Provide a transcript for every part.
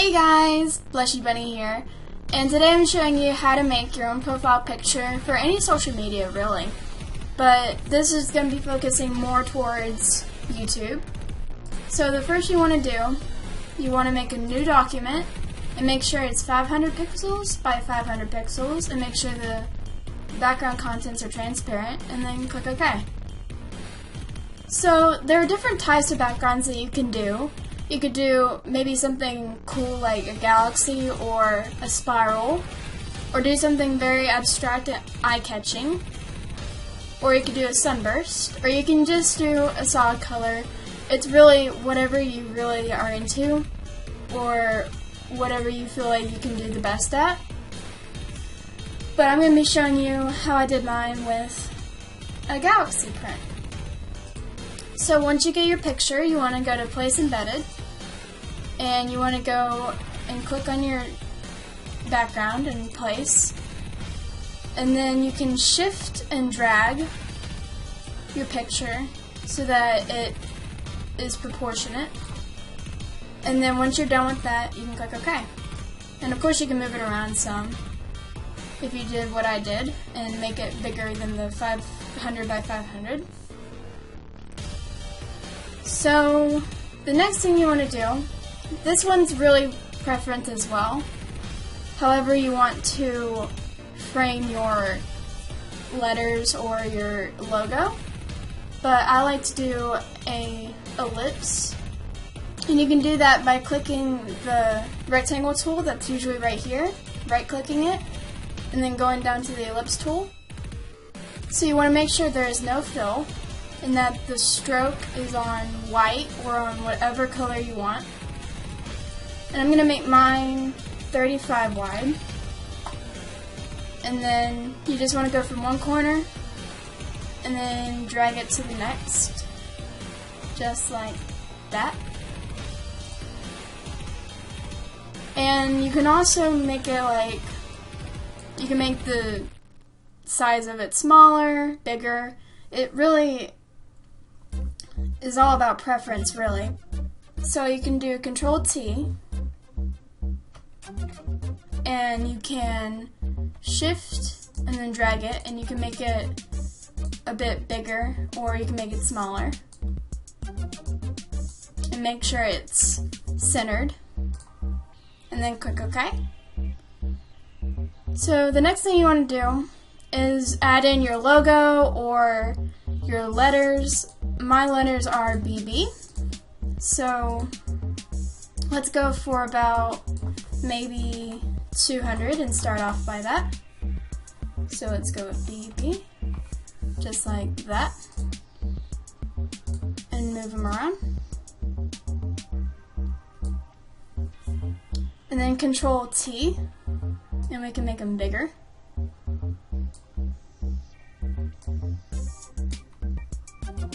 Hey guys, BlushyBunny here, and today I'm showing you how to make your own profile picture for any social media really, but this is going to be focusing more towards YouTube. So the first you want to do, you want to make a new document and make sure it's 500 pixels by 500 pixels and make sure the background contents are transparent, and then click OK. So there are different types of backgrounds that you can do. You could do maybe something cool like a galaxy or a spiral, or do something very abstract and eye-catching, or you could do a sunburst, or you can just do a solid color. It's really whatever you really are into, or whatever you feel like you can do the best at. But I'm going to be showing you how I did mine with a galaxy print. So once you get your picture, you want to go to Place Embedded, and you want to go and click on your background and place, and then you can shift and drag your picture so that it is proportionate, and then once you're done with that, you can click OK. And of course you can move it around some if you did what I did and make it bigger than the 500 by 500. So the next thing you want to do, this one's really preference as well. However you want to frame your letters or your logo, but I like to do a ellipse, and you can do that by clicking the rectangle tool that's usually right here, right clicking it, and then going down to the ellipse tool. So you want to make sure there is no fill and that the stroke is on white or on whatever color you want. And I'm going to make mine 35 wide. And then you just want to go from one corner and then drag it to the next, just like that. And you can also make it like, you can make the size of it smaller, bigger. It really is all about preference, really. So you can do Control-T, and you can shift and then drag it, and you can make it a bit bigger, or you can make it smaller. And make sure it's centered, and then click OK. So the next thing you want to do is add in your logo or your letters. My letters are BB, so let's go for about maybe 200 and start off by that. So let's go with BB, just like that, and move them around. And then Control-T, and we can make them bigger.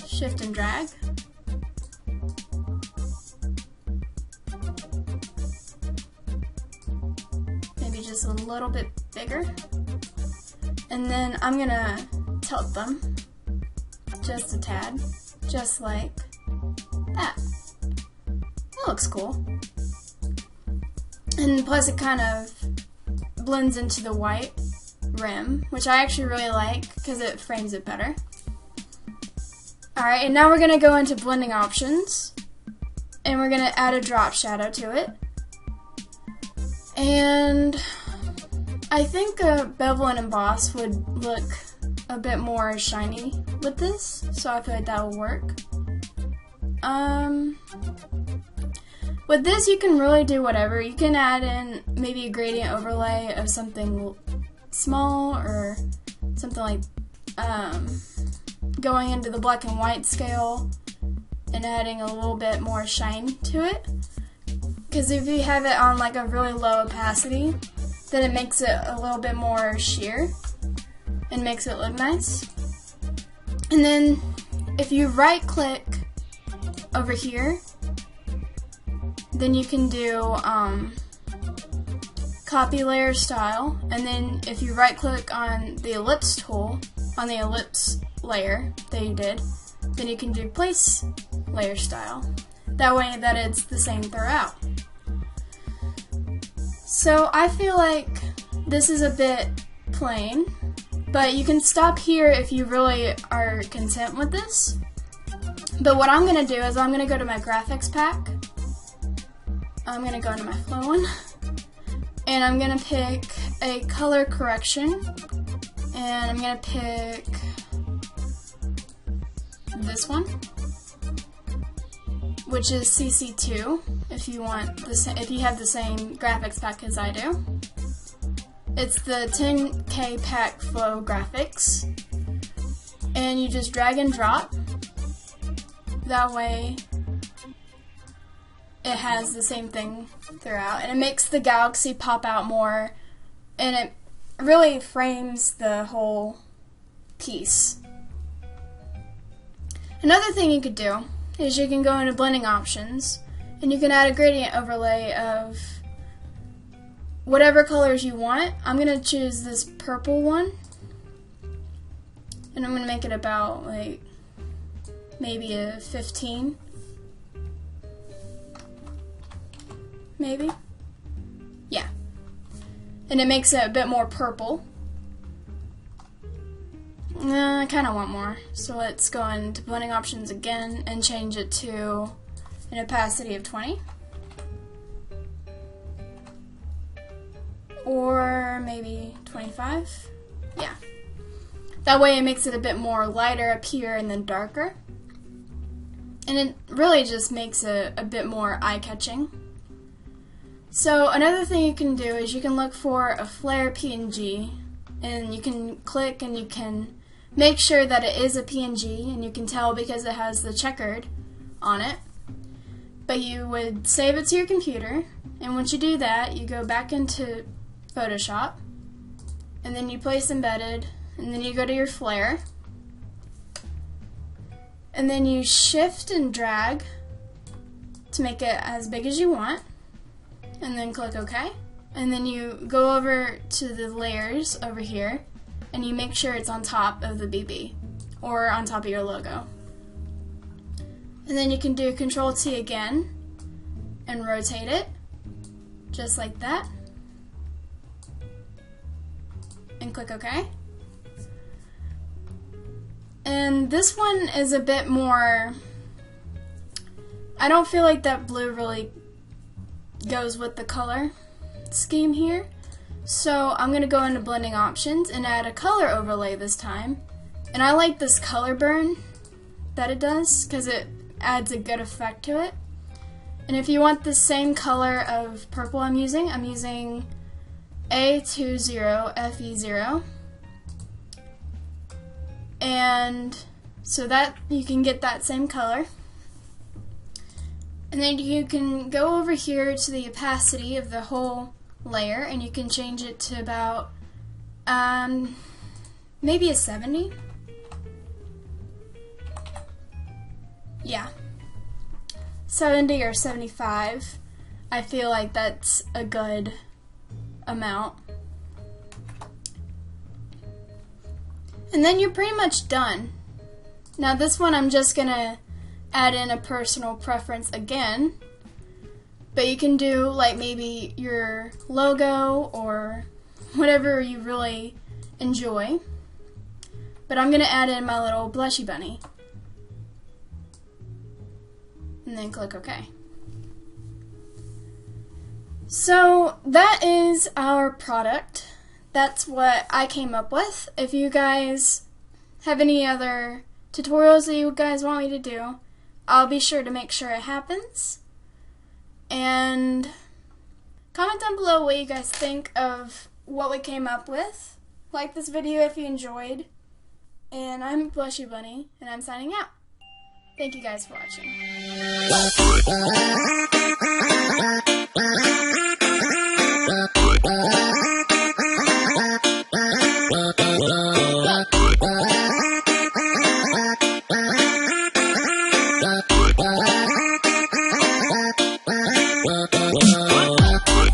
Shift and drag. Maybe just a little bit bigger. And then I'm gonna tilt them just a tad, just like that. That looks cool. And plus it kind of blends into the white rim, which I actually really like because it frames it better. Alright, and now we're going to go into blending options, and we're going to add a drop shadow to it. And I think a bevel and emboss would look a bit more shiny with this, so I feel like that will work. With this you can really do whatever. You can add in maybe a gradient overlay of something small, or something like going into the black and white scale and adding a little bit more shine to it. Because if you have it on like a really low opacity, then it makes it a little bit more sheer and makes it look nice. And then if you right click over here, then you can do copy layer style, and then if you right click on the ellipse tool, on the ellipse layer that you did, then you can do place layer style. That way that it's the same throughout. So I feel like this is a bit plain, but you can stop here if you really are content with this. But what I'm going to do is I'm going to go to my graphics pack. I'm going to go into my flow one, and I'm going to pick a color correction, and I'm going to pick this one, which is CC2 if you want if you have the same graphics pack as I do. It's the 10K pack flow graphics, and you just drag and drop. That way it has the same thing throughout, and it makes the galaxy pop out more, and it really frames the whole piece. Another thing you could do is you can go into blending options, and you can add a gradient overlay of whatever colors you want. I'm going to choose this purple one, and I'm going to make it about like maybe a 15, maybe, yeah, and it makes it a bit more purple. I kind of want more, so let's go into blending options again and change it to an opacity of 20, or maybe 25, yeah. That way it makes it a bit more lighter up here and then darker, and it really just makes it a bit more eye-catching. So another thing you can do is you can look for a flare PNG, and you can click and you can make sure that it is a PNG, and you can tell because it has the checkered on it. But you would save it to your computer, and once you do that, you go back into Photoshop, and then you place embedded, and then you go to your flare, and then you shift and drag to make it as big as you want, and then click OK, and then you go over to the layers over here, and you make sure it's on top of the BB or on top of your logo. And then you can do Control T again and rotate it just like that, and click OK. And this one is a bit more, I don't feel like that blue really goes with the color scheme here. So I'm going to go into blending options and add a color overlay this time. And I like this color burn that it does because it adds a good effect to it. And if you want the same color of purple I'm using A20FE0. And so that you can get that same color. And then you can go over here to the opacity of the whole layer, and you can change it to about maybe a 70. Yeah, 70 or 75. I feel like that's a good amount. And then you're pretty much done. Now this one I'm just gonna add in a personal preference again, but you can do like maybe your logo or whatever you really enjoy. But I'm gonna add in my little BlushyBunny, and then click OK. So that is our product. That's what I came up with. If you guys have any other tutorials that you guys want me to do, I'll be sure to make sure it happens. And comment down below what you guys think of what we came up with. Like this video if you enjoyed. And I'm BlushyBunny, and I'm signing out. Thank you guys for watching.